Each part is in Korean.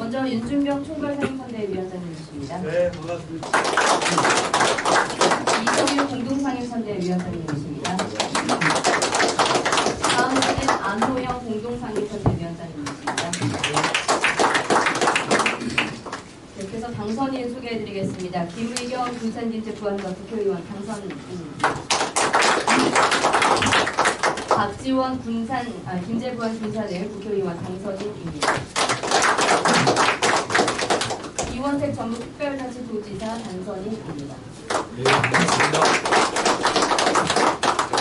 먼저 윤준병 총괄상임선대위원장님이십니다. 네, 반갑습니다. 이성윤 공동상임선대위원장님이십니다. 다음으로는 안호영 공동상임선대위원장님이십니다. 계속해서 당선인 소개해드리겠습니다. 김의겸 군산김제부안과 국회의원 당선인입니다. 박지원 김제부안 군산을 국회의원 당선인입니다. 이원택 전북특별자치도지사 당선인입니다. 네, 반갑습니다.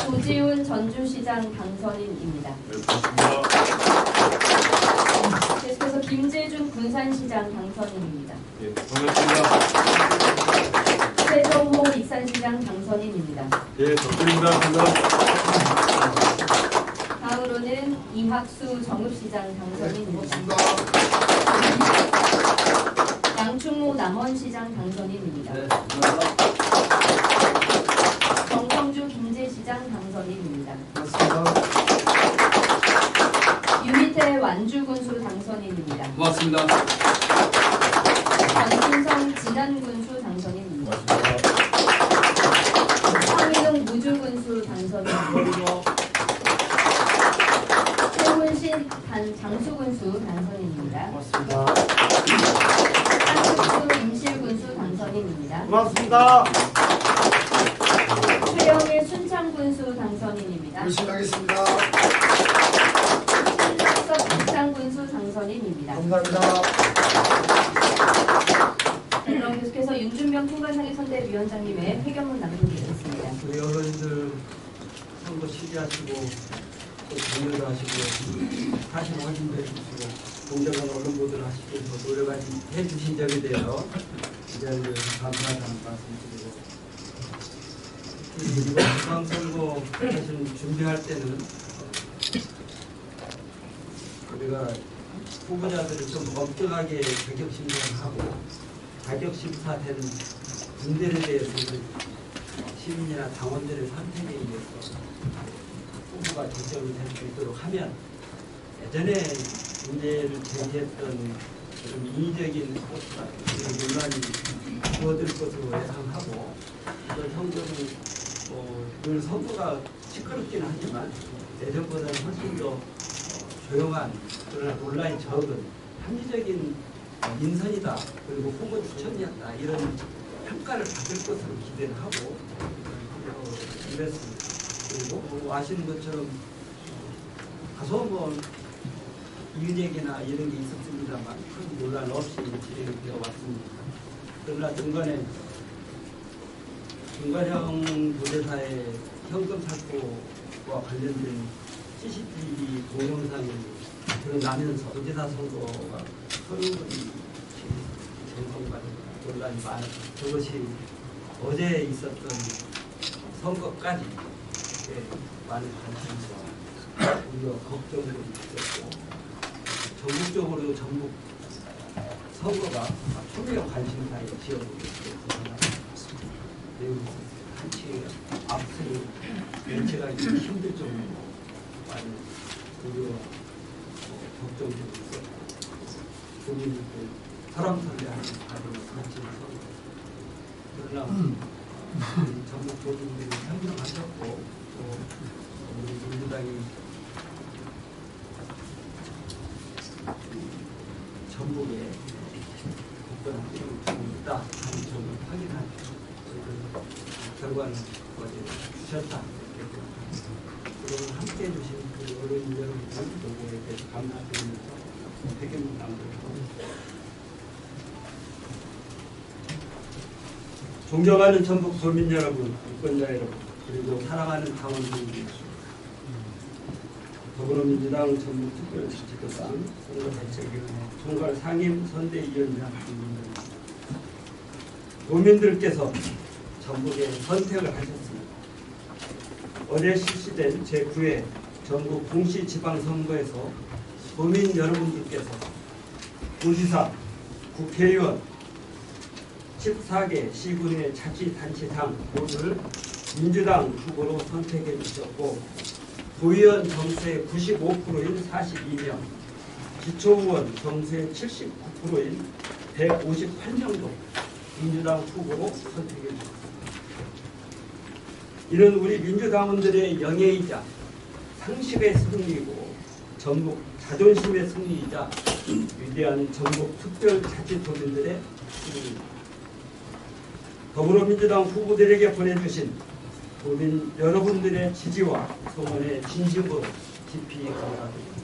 조지훈 전주시장 당선인입니다. 네, 반갑습니다. 계속해서 김재준 군산시장 당선인입니다. 네, 반갑습니다. 최정호 익산시장 당선인입니다. 네, 덕분입니다. 반갑습니다. 다음으로는 이학수 정읍시장 당선인입니다. 양충모 남원시장 당선인입니다. 네, 반갑습니다. 정성주 김제시장 당선인입니다. 반갑습니다. 유미태 완주군수 당선인입니다. 고맙습니다. 전순성 진안군수 당선인입니다. 고맙습니다. 황희동 무주군수 당선인입니다. 최훈신 장수군수 당선인입니다. 고맙습니다. 한국수 임실군수 당선인입니다. 고맙습니다. 최영의 순창군수 당선인입니다. 열심히 하겠습니다. 신학섭 북창군수 당선인입니다. 감사합니다. 그럼 계속해서 윤준병 총괄상임선대위원장님의 회견문 남겨드리겠습니다. 우리 어른들 선거 시기하시고 또 참여도 하시고 다시 확인도 해주시고 공정한 언론 보도를 하시기 위해서 노력을 해주신 점에 대해서 이 자리를 감사하다는 말씀드리고 이번 지방선거 사실 준비할 때는 우리가 후보자들을 좀 엄격하게 자격 심사하고 자격 심사된 분들에 대해서는 시민이나 당원들의 선택에 의해서 후보가 결정이 될 수 있도록 하면 예전에 문제를 제기했던 그런 인위적인 논란이 줄어들 것으로 예상하고 이번 선거는 늘 선거가 시끄럽기는 하지만 예전보다는 훨씬 더 조용한 그러나 논란이 적은 합리적인 인선이다 그리고 후보 추천이었다 이런 평가를 받을 것으로 기대를 하고 이랬습니다. 그리고 아시는 것처럼 다소 이은얘기나 이런 게 있었습니다만 큰 논란 없이 진행이 되어 왔습니다. 그러나 중간형 도지사의 현금 살포와 관련된 CCTV 동영상이 드러나면서 도지사 선거가 서른번이 전선과 논란이 많았고 그것이 어제 있었던 선거까지 많은 관심과 우리가 걱정도 있었고 전국적으로 전북 선거가 초미의 관심사에 지어지고 있습니다. 매우 한치 앞서는 연체하기 힘들 정도로 많은 우려와 걱정도 있었고 국민들도 설왕설래하는 과정을 거치는 선거. 그러나 전북 도민들이 상정하셨고 또 우리 민주당이 전북에 국권 확정을 두고 있다 하는 점을 확인한 결과는 어제 주셨다. 그러면 함께해 주신 그 어른 여러분들 노고에 대해서 감사드리면서 회견문 남겨드립니다. 존경하는 전북 도민 여러분, 유권자 여러분, 그리고 사랑하는 당원분들, 더불어민주당 전북특별자치도당 선거대책위원회 총괄상임 선대위원장 도민들께서 전북에 선택을 하셨습니다. 어제 실시된 제9회 전북 동시지방선거에서 도민 여러분들께서 도지사, 국회의원, 14개 시군의 자치단체장 모두를 민주당 후보로 선택해 주셨고 도의원 정수의 95%인 42명, 기초의원 정수의 79%인 158명도 민주당 후보로 선택해 주셨습니다. 이는 우리 민주당원들의 영예이자 상식의 승리이고 전국 자존심의 승리이자 위대한 전국 특별자치도민들의 승리입니다. 더불어민주당 후보들에게 보내주신 도민 여러분들의 지지와 성원에 진심으로 깊이 감사드립니다.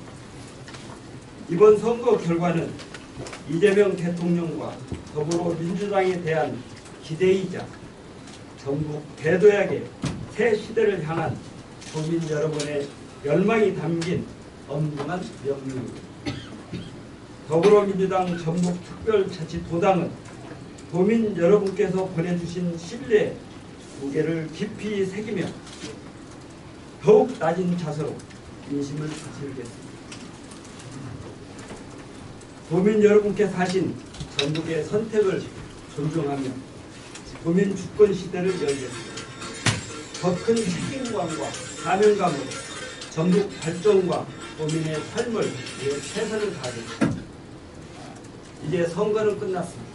이번 선거 결과는 이재명 대통령과 더불어민주당에 대한 기대이자 전국 대도약의 새 시대를 향한 도민 여러분의 열망이 담긴 엄중한 명령입니다. 더불어민주당 전북특별자치도당은 도민 여러분께서 보내주신 신뢰 무게를 깊이 새기며 더욱 낮은 자세로 민심을 다스리겠습니다. 도민 여러분께서 하신 전국의 선택을 존중하며 도민 주권 시대를 열겠습니다. 더 큰 책임감과 사명감으로 전국 발전과 도민의 삶을 위해 최선을 다하겠습니다. 이제 선거는 끝났습니다.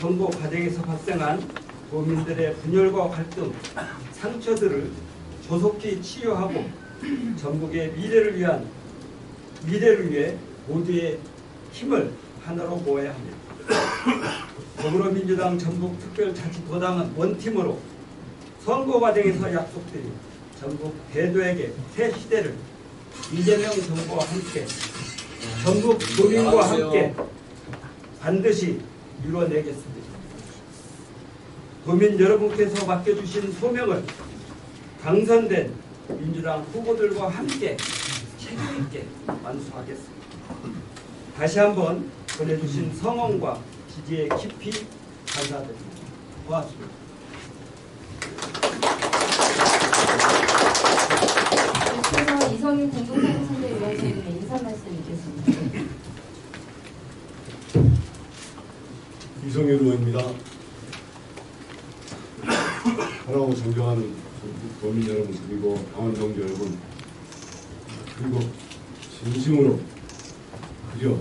선거 과정에서 발생한 도민들의 분열과 갈등, 상처들을 조속히 치유하고 전국의 미래를 위해 모두의 힘을 하나로 모아야 합니다. 더불어민주당 전북특별자치도당은 원팀으로 선거 과정에서 약속드린 전국 대도에게 새 시대를 이재명 정부와 함께 전국 도민과 함께 반드시 이뤄내겠습니다. 도민 여러분께서 맡겨주신 소명을 당선된 민주당 후보들과 함께 책임있게 완수하겠습니다. 다시 한번 보내주신 성원과 지지에 깊이 감사드립니다. 고맙습니다. 계속해서 이성윤 공동사무선대위원장님의 인사 말씀 있겠습니다. 이성윤 의원입니다. 사랑하고 존경하는 도민 여러분, 그리고 당원 동지 여러분, 그리고 진심으로 그저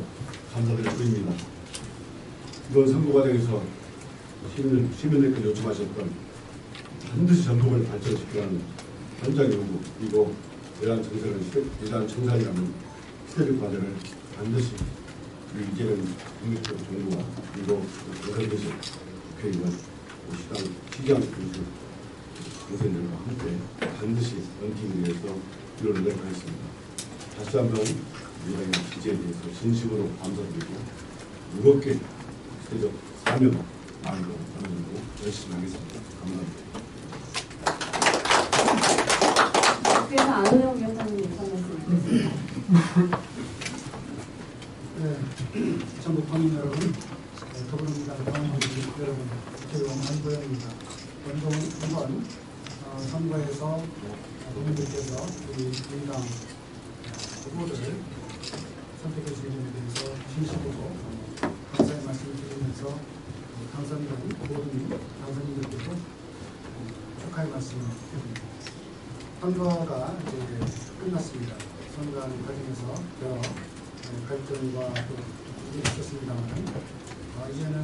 감사드릴 뿐입니다. 이번 선거 과정에서 시민들께 요청하셨던 반드시 전국을 발전시키라는 현장의 요구, 그리고 대한 청산이라는 시대적 과제를 반드시 우리 이재명 정부와 그리고 대선대신 국회의원, 시당 시장 선생님들과 함께 반드시 원팀을 위해서 이뤄내도록 하겠습니다. 다시 한번 민주당의 지지에 대해서 진심으로 감사드리고 무겁게 시대적 사명 마음으로 담아주고 열심히 하겠습니다. 감사합니다. 그래서 안호영 위원장님 인사 말씀 있겠습니다. 네, 전국 국민 여러분, 더불어민주당 당원들 여러분, 저는 안보영입니다. 이번 선거에서 국민들께서 우리 민주당 후보들을 선택해 주신 점에 대해서 진심으로 감사의 말씀을 드리면서 당선된 모든 당선인들께도 축하의 말씀을 드립니다. 선거가 이제 끝났습니다. 선거하는 과정에서 여러 갈등과 일이 있었습니다만 이제는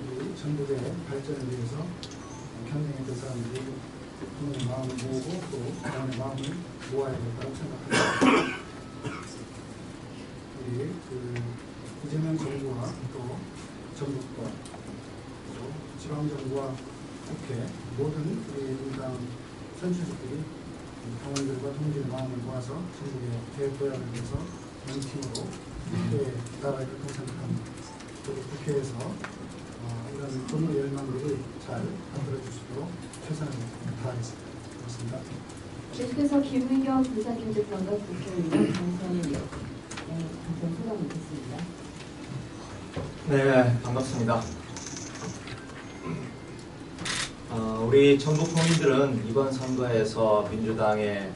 우리 전국의 발전을 위해서 경쟁했던 사람들이 국민의 마음을 모으고 또 당원의 마음을 모아야 된다고 생각합니다. 우리 이재명 정부와 또 전국과 또 지방정부와 국회 모든 우리 민주당 선출직들이 당원들과 동지의 마음을 모아서 전국의 대도약을 위해서 원팀으로 함께 나라를 생각합니다. 그리고 국회에서 이런 도민 열망들이 잘 만들어질 수 있도록 최선을 다하겠습니다. 고맙습니다. 계속해서 김의겸 부산경제평가 국회의원 당선인 당선 소감 있겠습니다. 네, 반갑습니다. 우리 전국 국민들은 이번 선거에서 민주당의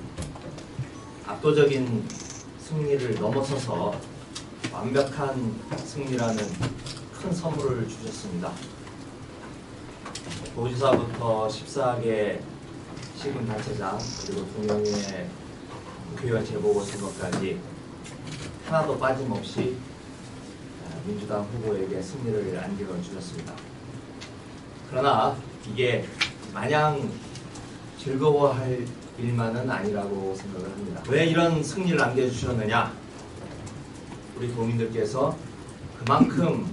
압도적인 승리를 넘어서서 완벽한 승리라는 큰 선물을 주셨습니다. 도지사부터 14개 시군단체장 그리고 2명의 국회의원 재보궐선거까지 하나도 빠짐없이 민주당 후보에게 승리를 안겨 주셨습니다. 그러나 이게 마냥 즐거워할 일만은 아니라고 생각을 합니다. 왜 이런 승리를 안겨주셨느냐? 우리 도민들께서 그만큼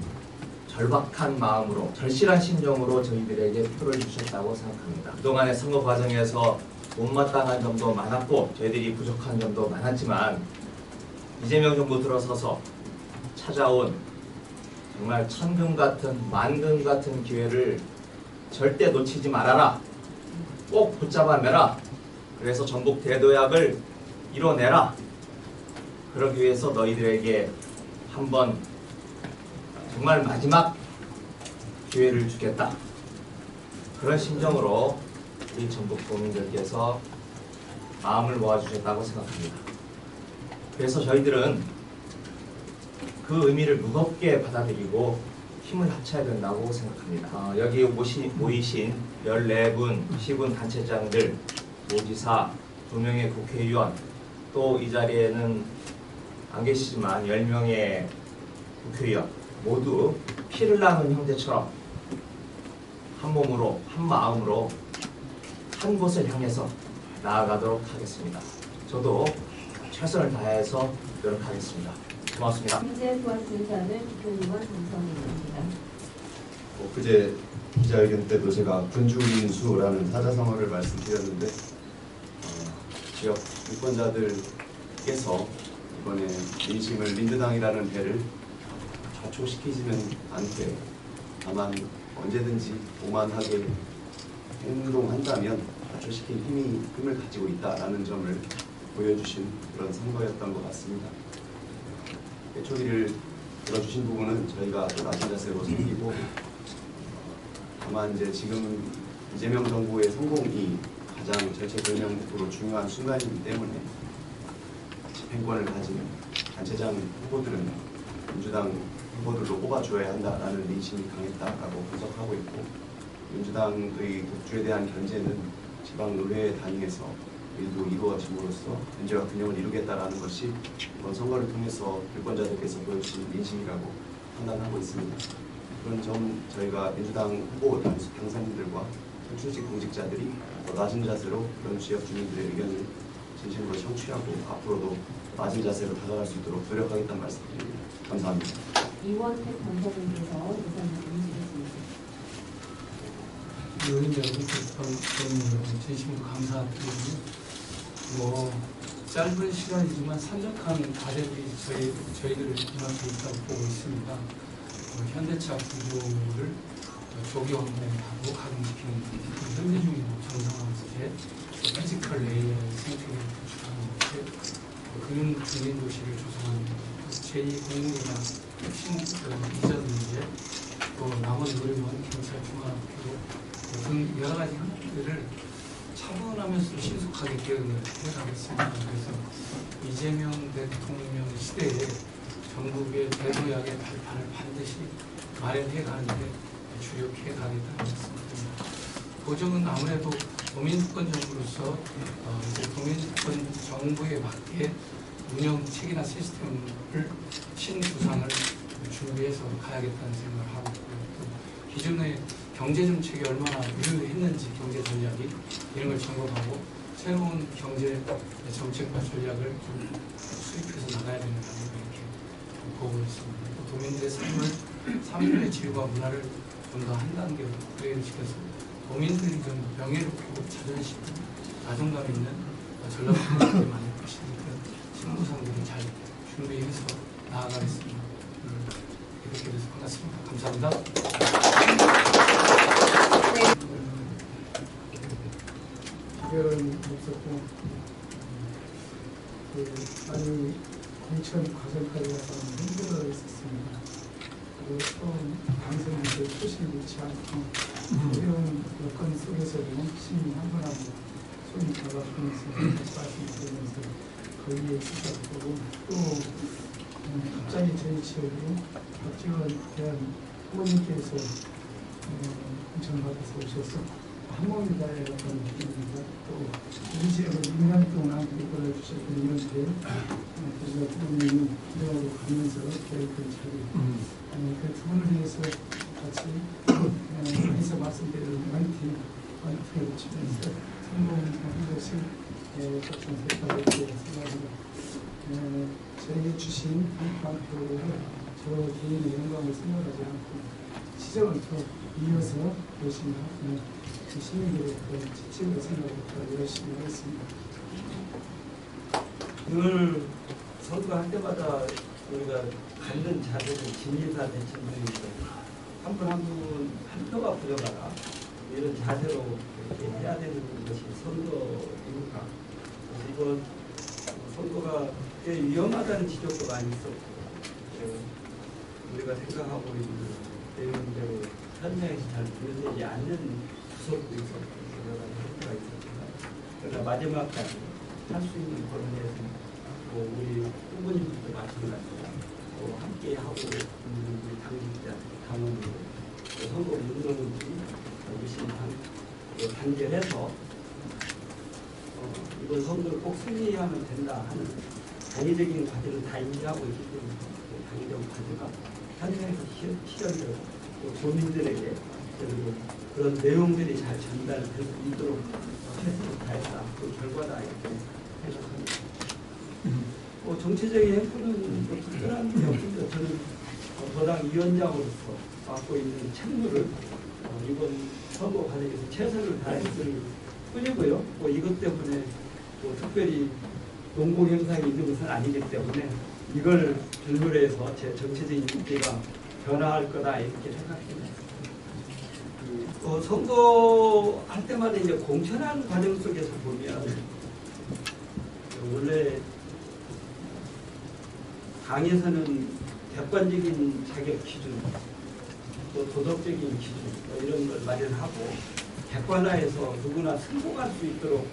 절박한 마음으로, 절실한 심정으로 저희들에게 표를 주셨다고 생각합니다. 그동안의 선거 과정에서 못마땅한 점도 많았고 저희들이 부족한 점도 많았지만 이재명 정부 들어서서 찾아온 정말 천금 같은, 만금 같은 기회를 절대 놓치지 말아라. 꼭 붙잡아 매라. 그래서 전북 대도약을 이뤄내라. 그러기 위해서 너희들에게 한번 정말 마지막 기회를 주겠다. 그런 심정으로 우리 전북 도민들께서 마음을 모아주셨다고 생각합니다. 그래서 저희들은 그 의미를 무겁게 받아들이고 힘을 합쳐야 된다고 생각합니다. 여기 모이신 14분 시군 단체장들, 도지사, 2명의 국회의원, 또 이 자리에는 안 계시지만 10명의 국회의원 모두 피를 나눈 형제처럼 한 몸으로, 한 마음으로 한 곳을 향해서 나아가도록 하겠습니다. 저도 최선을 다해서 노력하겠습니다. 고맙습니다. 현재 부활센터는 국회의원 정성입니다. 그제 기자회견 때도 제가 군주민수라는 사자성어를 말씀드렸는데 지역 유권자들께서 이번에 민심을 민주당이라는 배를 좌초시키지는 않게 다만 언제든지 오만하게 행동한다면 좌초시킬 힘을 가지고 있다라는 점을 보여주신 그런 선거였던 것 같습니다. 초기를 들어주신 부분은 저희가 또 낮은 자세로 섬기고 다만 이제 지금 이재명 정부의 성공이 가장 절체절명으로 중요한 순간이기 때문에 집행권을 가진 단체장 후보들은 민주당 후보들로 뽑아줘야 한다라는 민심이 강했다라고 분석하고 있고 민주당의 독주에 대한 견제는 지방의회 단위에서 일부 이루어짐으로써 견제와 균형을 이루겠다라는 것이 이번 선거를 통해서 유권자들께서 보여주신 민심이라고 판단하고 있습니다. 그런 점 저희가 민주당 후보 당선인들과 출직 공직자들이 더 낮은 자세로 그런 지역 주민들의 의견을 진심으로 청취하고 앞으로도 낮은 자세로 다가갈 수 있도록 노력하겠다는 말씀드립니다. 감사합니다. 이원택 당선인께서 예산 문의드리겠습니다. 의원 여러분께서 진심으로 감사드리고 짧은 시간이지만 산적한 과제들이 저희들을 눈앞에 있다고 보고 있습니다. 현대차 구조를 조경하고 가동시키는 현대 중인 정상화제, 피지컬 레이어의 생태계를 구축하는 것에 금융 중인 도시를 조성하는 것, 제2공공기관 혁신 이전 문제, 또 남원 노래원 경찰 중앙학교 등 여러 가지 형태들을 차분하면서 신속하게 개혁을 해가겠습니다. 그래서 이재명 대통령 시대에 전국의 대도약의 발판을 반드시 마련해 가는데 주력해 가겠다는 말씀드립니다. 보정은 아무래도 도민권 정부로서 도민권 정부에 맞게 운영 체계나 시스템을 신구상을 준비해서 가야겠다는 생각을 하고 있고요. 또 기존의 경제 정책이 얼마나 유효했는지 경제 전략이 이런 걸 점검하고 새로운 경제 정책과 전략을 좀 수립해서 나가야 된다는 이렇게 보고 있습니다. 또 도민들의 삶의 질과 문화를 좀 더 한 단계로 업그레이드 시켜서 도민들이 좀 명예롭고 자존심, 자존감 있는 전략을 만들 것이니까 신구상들을 잘 준비해서 나아가겠습니다. 이렇게 돼서 반갑습니다. 감사합니다. 특별은 없었고 많이 공천 과정까지 가서 힘들어 있었습니다. 그리고 처음 방송에 초심을 잃지 않고 어려운 여건 속에서도 시민 한 분하고 손이 잡아주면서 같이 말씀드리면서 거기에 있었고 또 갑자기 저희 지역으로 박지원 대한 후보님께서 공천받아서 오셔서 한몸이다의 어떤 느낌입니다. 또 우리 지역을 2년 동안 이끌어 주셨던 이런데 그래서 부모님이 기도하고 가면서 교육을 잘 그 두 분을 위해서 같이 여기서 말씀드린 원팀을 붙이면서 성공한 것이 좀 될까 생각합니다. 저에게 주신 한반도를 저 개인의 영광을 생각하지 않고 시정을 더 이어서 열심히 하고 시민들의 지침을 생각하고 열심히 하겠습니다. 늘 선거할 때마다 우리가 갖는 자세는 진리사 대칭들이니까 한 분 한 분 한 표가 부족하다 이런 자세로 이렇게 해야 되는 것이 선거입니까? 이번 선거가 꽤 위험하다는 지적도 많이 있었고 우리가 생각하고 있는 내용대로 현장에서 잘 구현되지 않는 구석도 있었고 여러 가지 형태가 있었지만 그러나 마지막까지 할 수 있는 범위에서 우리 후보님들도 마찬가지로 함께 하고 있는 우리 당직자, 당원들, 선거 운동들이 열심히 단결해서 이번 선거를 꼭 승리하면 된다 하는 당위적인 과제를 다 인지하고 있기 때문에 당위적 과제가 현장에서 실현되고 또 도민들에게 그런 내용들이 잘 전달될 수 있도록 최선을 다했다. 그 결과다 이렇게 생각합니다. 정치적인 행보는 특별한 게 없습니다. 저는 도당 위원장으로서 맡고 있는 책무를 이번 선거 과정에서 최선을 다했을 뿐이고요. 이것 때문에 특별히 농공 현상이 있는 것은 아니기 때문에 이걸 근거로 해서 제 정치적인 인기가 변화할 거다 이렇게 생각합니다. 선거할 때마다 이제 공천하는 과정 속에서 보면 원래 당에서는 객관적인 자격 기준, 또 도덕적인 기준 이런 걸 마련하고 객관화해서 누구나 승복할 수 있도록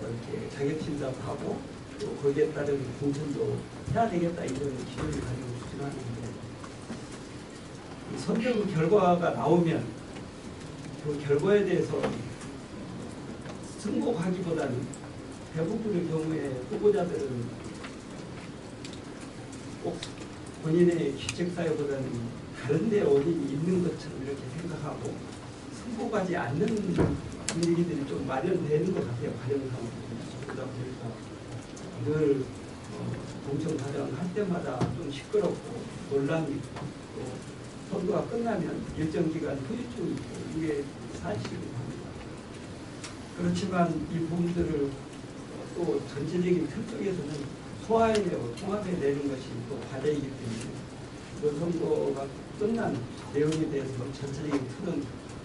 이렇게 자격 진단하고 또 거기에 따른 공천도 해야 되겠다 이런 기준을 가지고 추진하는데 선정 결과가 나오면 그 결과에 대해서 승복하기보다는 대부분의 경우에 후보자들은 꼭 본인의 기책사유보다는 다른 데 원인이 있는 것처럼 이렇게 생각하고 승복하지 않는 분위기들이 좀 마련되는 것 같아요. 과정상으로. 그러다 보니까 늘 공천 과정 할 때마다 좀 시끄럽고 논란이 있고 또 선거가 끝나면 일정 기간 후유증이 있고 이게 사실입니다. 그렇지만 이 부분들을 또 전체적인 틀 속에서는 소화해내고 통합해내는 것이 또 과제이기 때문에 그 선거가 끝난 내용에 대해서 전체적인 틀은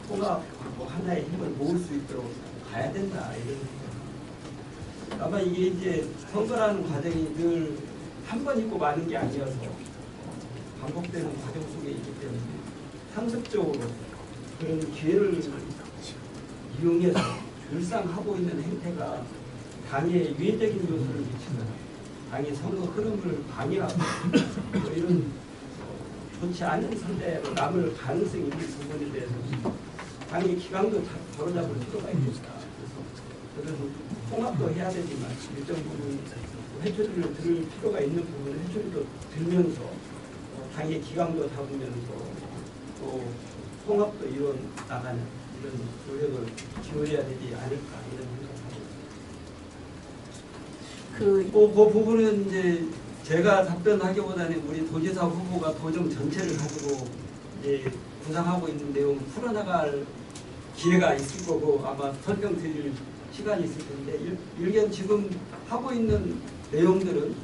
통합하고 하나의 힘을 모을 수 있도록 가야 된다 이런 생각. 아마 이게 이제 선거라는 과정이 늘 한 번 있고 마는 게 아니어서 반복되는 과정 속에 있기 때문에 상습적으로 그런 기회를 이용해서 늘상 하고 있는 행태가 당에 위해적인 요소를 미치는 당의 선거 흐름을 방해하고 이런 좋지 않은 상태로 남을 가능성이 있는 부분에 대해서 당의 기강도 바로잡을 필요가 있습니다. 그래서 통합도 해야 되지만 일정 부분 회초리를 들을 필요가 있는 부분은 회초리도 들면서 당의 기강도 잡으면서 또 통합도 이뤄 나가는 이런 노력을 기울여야 되지 않을까 이런 생각합니다. 그 부분은 이제 제가 답변하기보다는 우리 도지사 후보가 도정 전체를 가지고 이제 구상하고 있는 내용을 풀어나갈 기회가 있을 거고 아마 설명드릴 시간이 있을 텐데 일견 지금 하고 있는 내용들은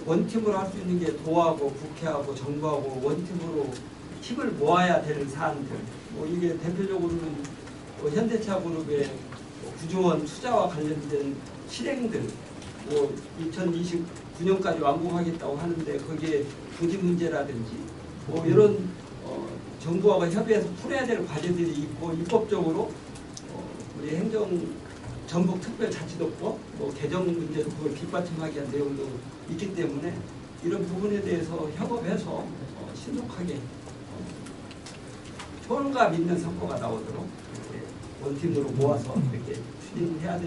원팀으로 할 수 있는 게 도하고 국회하고 정부하고 원팀으로 힘을 모아야 되는 사안들 이게 대표적으로는 현대차 그룹의 구조원 투자와 관련된 실행들 2029년까지 완공하겠다고 하는데 거기에 부지 문제라든지 이런 정부와 협의해서 풀어야 될 과제들이 있고 입법적으로 우리 전북특별자치도법 개정 문제도 그걸 뒷받침하기 위한 내용도 있기 때문에 이런 부분에 대해서 협업해서 신속하게 초론감 있는 선거가 나오도록 원팀으로 모아서 이렇게 추진해야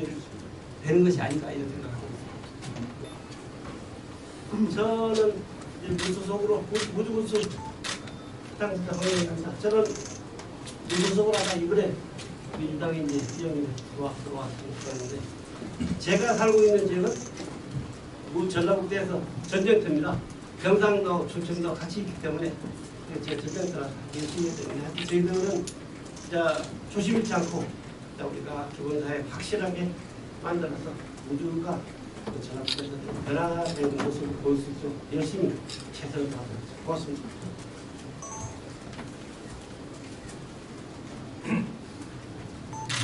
되는 것이 아닌가 이런 생각하고 있습니다. 저는 무소속으로 무주무수 당사자 허용합니다. 저는 무소속으로 하다 이번에 민주당에 이제 수정이 들어왔는데 제가 살고 있는 지역은 전라북도에서 전쟁터입니다. 경상도, 충청도 같이 있기 때문에 제 전쟁터라 열심히 했기 때문에 저희들은 조심 잃지 않고 우리가 기본사회 확실하게 만들어서 우주가 전라북도에서 변화되는 모습을 보일 수 있도록 열심히 최선을 다하겠습니다. 고맙습니다.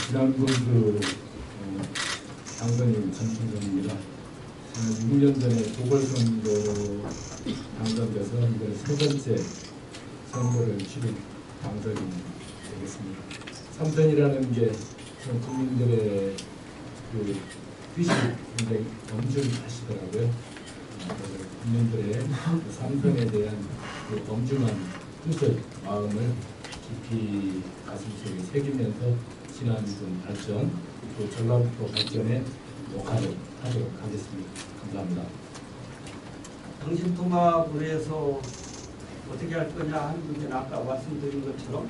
지난번 당선인 전충선입니다. 6년 전에 보궐선거 당선돼서 이번 세 번째 선거를 치른 당선인 되겠습니다. 삼선이라는 게 국민들의 그 뜻이 굉장히 엄중하시더라고요. 국민들의 삼선에 대한 그 엄중한 뜻을 마음을 깊이 가슴속에 새기면서 지난번 발전 또 전라북도 발전에 녹화를 하도록 하겠습니다. 감사합니다. 당신통합을 위해서 어떻게 할 거냐 하는 문제는 아까 말씀드린 것처럼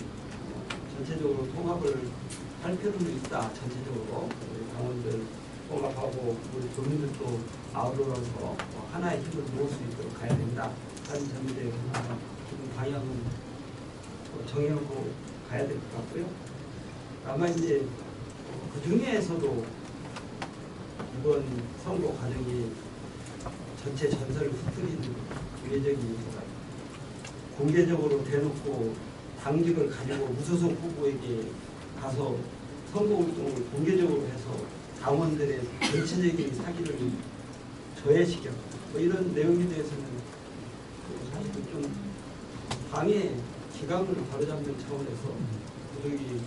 전체적으로 통합을 할 필요는 있다. 전체적으로 우리 당원들 통합하고 우리 도민들도 아우러서 하나의 힘을 모을 수 있도록 가야 된다 하는 점에 대해서 지금 방향은 정해놓고 가야 될 것 같고요. 다만 이제 그 중에서도 이번 선거 과정이 전체 전설을 흩뜨리는 외적인 공개적으로 대놓고 당직을 가지고 무소속 후보에게 가서 선거운동을 공개적으로 해서 당원들의 전체적인 사기를 저해시켰고 이런 내용에 대해서는 사실 좀 당의 기강을 바로잡는 차원에서 도저히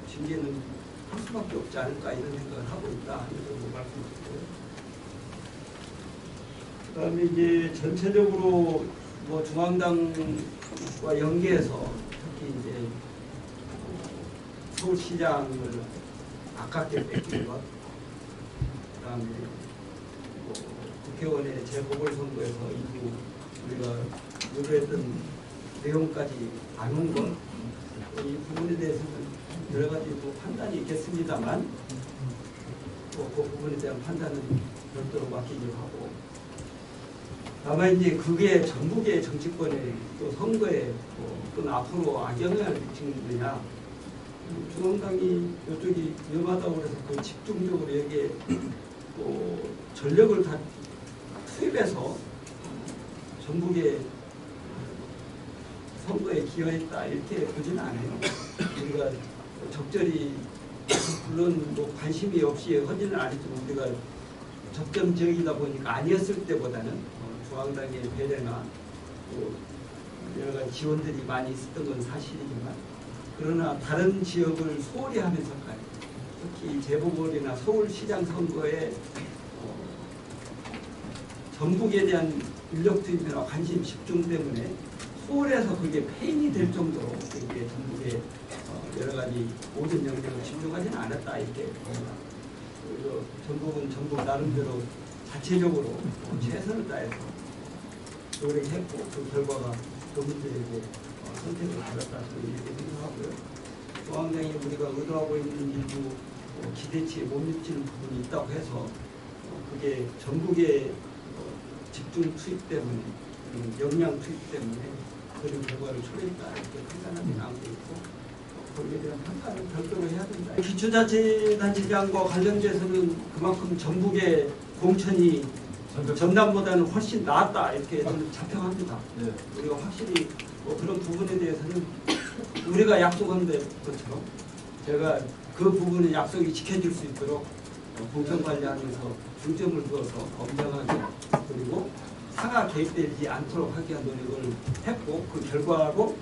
징계는 할 수밖에 없지 않을까 이런 생각을 하고 있다 하는 정도 말씀드리고요. 그다음에 이제 전체적으로 뭐 중앙당과 연계해서 특히 이제 서울시장을 아깝게 뺏기는 것, 그다음에 뭐 국회의원의 재보궐선거에서 일부 우리가 요구했던 내용까지 안 온 것, 이 부분에 대해서는 여러 가지 뭐 판단이 있겠습니다만 그 부분에 대한 판단은 별도로 맡기기로 하고 다만 이제 그게 전국의 정치권에 또 선거에 또는 앞으로 악영향을 미치느냐 중앙당이 이쪽이 위험하다고 해서 그 집중적으로 여기에 또 전력을 다 투입해서 전국의 선거에 기여했다 이렇게 보지는 않아요. 우리가 적절히 물론 뭐 관심이 없이 하지는 않았지만 우리가 접점 지역이다 보니까 아니었을 때보다는 중앙당의 배려나 또 여러 가지 지원들이 많이 있었던 건 사실이지만 그러나 다른 지역을 소홀히 하면서까지 특히 재보궐이나 서울시장 선거에 전국에 대한 인력 투입이나 관심 집중 때문에 소홀해서 그게 페인이 될 정도로 이게 전국에 여러 가지 모든 영역을 집중하지는 않았다 이렇게 봅니다. 그래서 전국은 전국 나름대로 자체적으로 최선을 다해서 노력했고 그 결과가 도민들에게 선택을 받았다 저는 이렇게 생각하고요. 중앙당이 우리가 의도하고 있는 일부 기대치에 못 미치는 부분이 있다고 해서 그게 전국의 집중 투입 때문에 역량 투입 때문에 그런 결과를 초래했다 이렇게 판단하지 않고 있고 거기에 대한 평가를 별도로 해야 된다. 기초자치단체장과 관련돼서는 그만큼 전국의 공천이 전남보다는 훨씬 나았다 이렇게 저는 자평합니다. 네. 우리가 확실히 그런 부분에 대해서는 우리가 약속한 것처럼 제가 그 부분의 약속이 지켜질 수 있도록 공천관리하면서 중점을 두어서 엄정하게 그리고 상하 개입되지 않도록 하기 위한 노력을 했고 그 결과로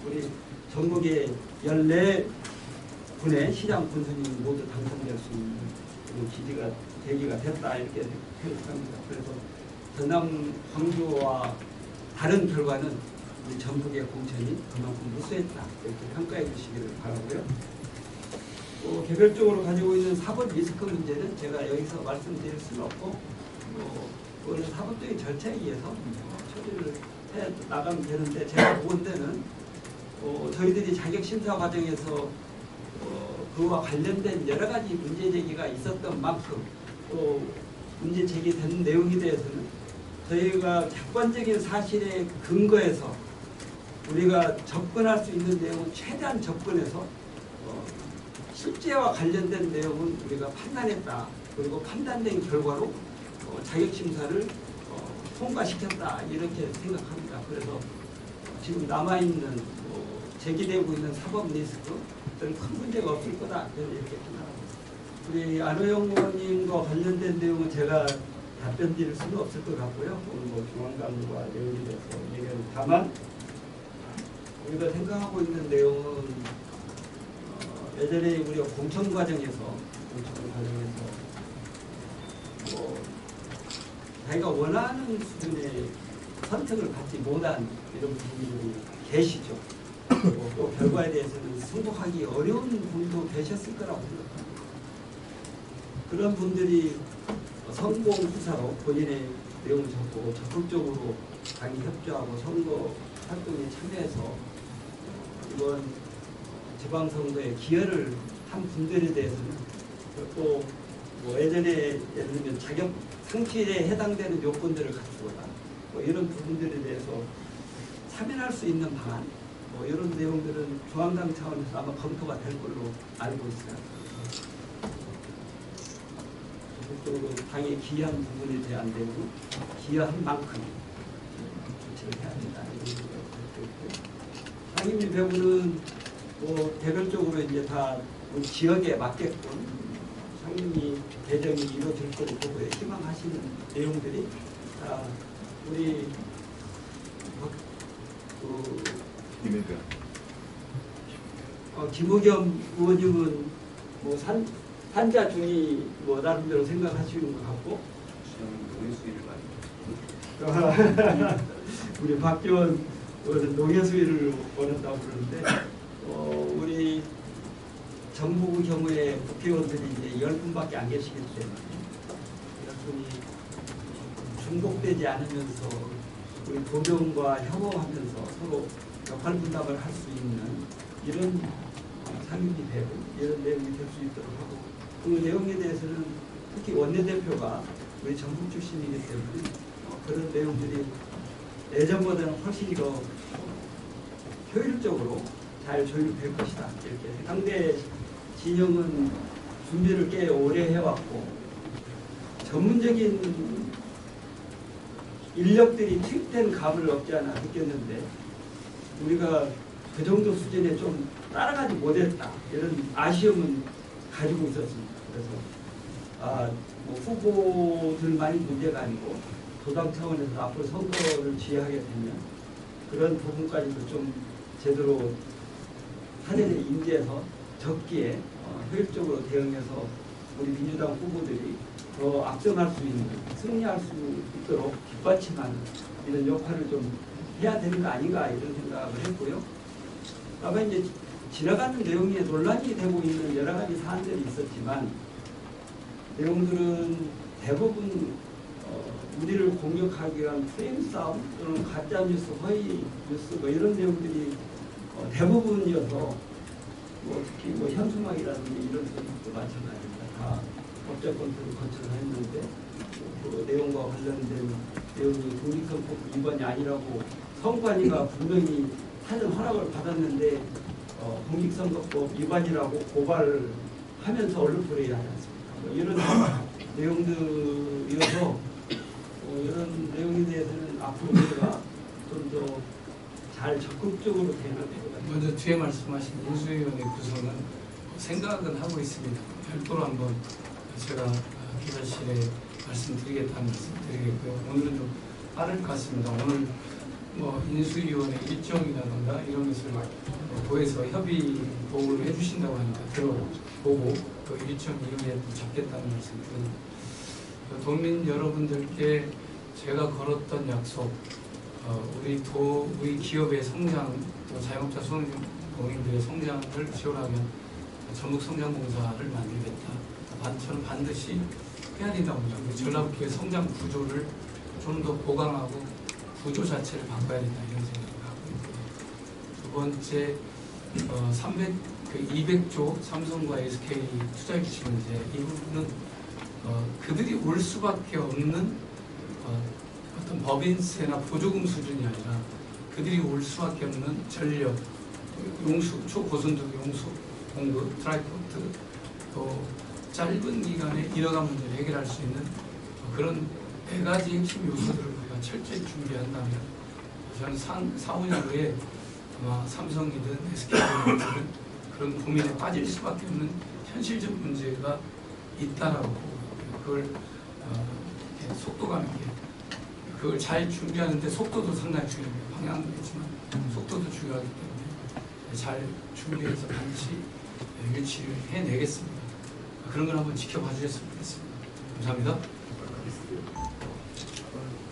우리 전국의 14분의 시장 군수님이 모두 당선될 수 있는 그런 계기가 됐다 이렇게 생각합니다. 그래서 전남 광주와 다른 결과는 우리 전북의 공천이 그만큼 무수했다 이렇게 평가해 주시기를 바라고요. 개별적으로 가지고 있는 사법 리스크 문제는 제가 여기서 말씀드릴 수는 없고 그거는 사법적인 절차에 의해서 처리를 해 나가면 되는데 제가 보건대는 저희들이 자격심사 과정에서 그와 관련된 여러 가지 문제 제기가 있었던 만큼 또 문제 제기된 내용에 대해서는 저희가 객관적인 사실에 근거해서 우리가 접근할 수 있는 내용은 최대한 접근해서 실제와 관련된 내용은 우리가 판단했다. 그리고 판단된 결과로 자격심사를 통과시켰다. 이렇게 생각합니다. 그래서 지금 남아있는 제기되고 있는 사법 리스크 큰 문제가 없을 거다. 이렇게 생각합니다. 우리 안호영 의원님과 관련된 내용은 제가 답변 드릴 수는 없을 것 같고요. 오늘 중앙감과 내용에 대해서 얘기하는 다만 우리가 생각하고 있는 내용은 예전에 우리가 공천 과정에서 자기가 원하는 수준의 선택을 받지 못한 이런 분들이 계시죠. 또 결과에 대해서는 승복하기 어려운 분도 계셨을 거라고 생각합니다. 그런 분들이 선공 후사로 본인의 내용을 적고 적극적으로 자기 협조하고 선거 활동에 참여해서 이번 지방선거에 기여를 한 분들에 대해서는 또 예전에 예를 들면 자격 상실에 해당되는 요건들을 갖추거나 이런 부분들에 대해서 참여할 수 있는 방안 이런 내용들은 중앙당 차원에서 아마 검토가 될 걸로 알고 있어요. 적극적으로 당에 기여한 부분에 대한 내용, 기여한 만큼 조치를 해야 된다. 상임위 배우는 개별적으로 이제 다 지역에 맞게끔 상임위 개정이 이루어질 거로 보고 희망하시는 내용들이 우리 김우겸 의원님은 산자 중이 나름대로 생각하시는 것 같고 우리 박지원 의원은 농해수위를 원한다고 그러는데 우리 정부 경우에 국회의원들이 이제 10분밖에 안 계시기 때문에 10분이 중복되지 않으면서 우리 도정과 협업하면서 서로 역할 분담을 할 수 있는 이런 상임위 배분 이런 내용이 될 수 있도록 하고 그 내용에 대해서는 특히 원내대표가 우리 전북 출신이기 때문에 그런 내용들이 예전보다는 훨씬 더 효율적으로 잘 조율될 것이다. 이렇게 상대 진영은 준비를 꽤 오래 해왔고 전문적인 인력들이 투입된 감을 없지 않아 느꼈는데 우리가 그 정도 수준에 좀 따라가지 못했다 이런 아쉬움은 가지고 있었습니다. 그래서 후보들만이 문제가 아니고 도당 차원에서 앞으로 선거를 지휘하게 되면 그런 부분까지도 좀 제대로 사전에 인지해서 적기에 효율적으로 대응해서 우리 민주당 후보들이 더 앞서갈 수 있는 승리할 수 있도록 뒷받침하는 이런 역할을 좀 해야 되는 거 아닌가 이런 생각을 했고요. 아마 이제 지나가는 내용에 논란이 되고 있는 여러 가지 사안들이 있었지만 내용들은 대부분 우리를 공격하기 위한 프레임 싸움 또는 가짜뉴스, 허위 뉴스 이런 내용들이 대부분이어서 특히 현수막이라든지 이런 것도 마찬가지입니다. 다 법적 검토를 거쳐서 했는데 그 내용과 관련된 내용이 공직선거법 위반이 아니라고 선관위가 분명히 사전 허락을 받았는데 공직선거법 위반이라고 고발을 하면서 언론플레이를 하지 않습니까? 이런 내용들이어서 이런 내용에 대해서는 앞으로 우리가 좀 더 잘 적극적으로 대응할 필요가 있습니다. 먼저 뒤에 말씀하신 인수위원회 구성은 생각은 하고 있습니다. 별도로 한번 제가 기자실에 말씀드리겠다는 말씀드리겠고요. 오늘은 좀 빠를 것 같습니다. 오늘 인수위원회 일정이라든가 이런 것을 도에서 협의 보고를 해주신다고 하니까 들어보고 또 일정 이후에 또 잡겠다는 말씀드립니다. 도민 여러분들께 제가 걸었던 약속 우리 기업의 성장, 또 자영업자 소상공인들의 성장을 지원하면 전북성장공사를 만들겠다. 저는 반드시 해야 된다고 생각합니다. 전라북도의 성장 구조를 좀 더 보강하고 구조 자체를 바꿔야 된다 이런 생각을 하고 있고요. 두 번째 200조 삼성과 SK 투자해 주시는 이 부분은 그들이 올 수밖에 없는 어떤 법인세나 보조금 수준이 아니라 그들이 올 수밖에 없는 전력, 용수, 초고순도 용수 공급, 트라이포트, 또 짧은 기간에 인허가 문제를 해결할 수 있는 그런 4가지 핵심 요소들을 우리가 철저히 준비한다면 저는 4, 5년 후에 아마 삼성이든 SK든 그런 고민에 빠질 수밖에 없는 현실적 문제가 있다라고 보고 그걸 속도감 있게 그걸 잘 준비하는데 속도도 상당히 중요합니다. 방향도 있지만 속도도 중요하기 때문에 잘 준비해서 반드시 유치를 해내겠습니다. 그런 걸 한번 지켜봐 주셨으면 좋겠습니다. 감사합니다.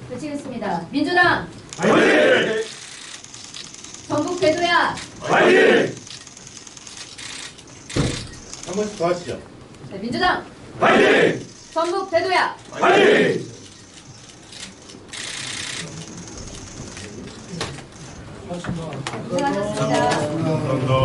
마치겠습니다. 민주당 화이팅! 전북 궤도야 화이팅! 한 번씩 더 하시죠. 네, 민주당 화이팅! 전북 궤도야 화이팅! 고생하셨습니다. 감사합니다.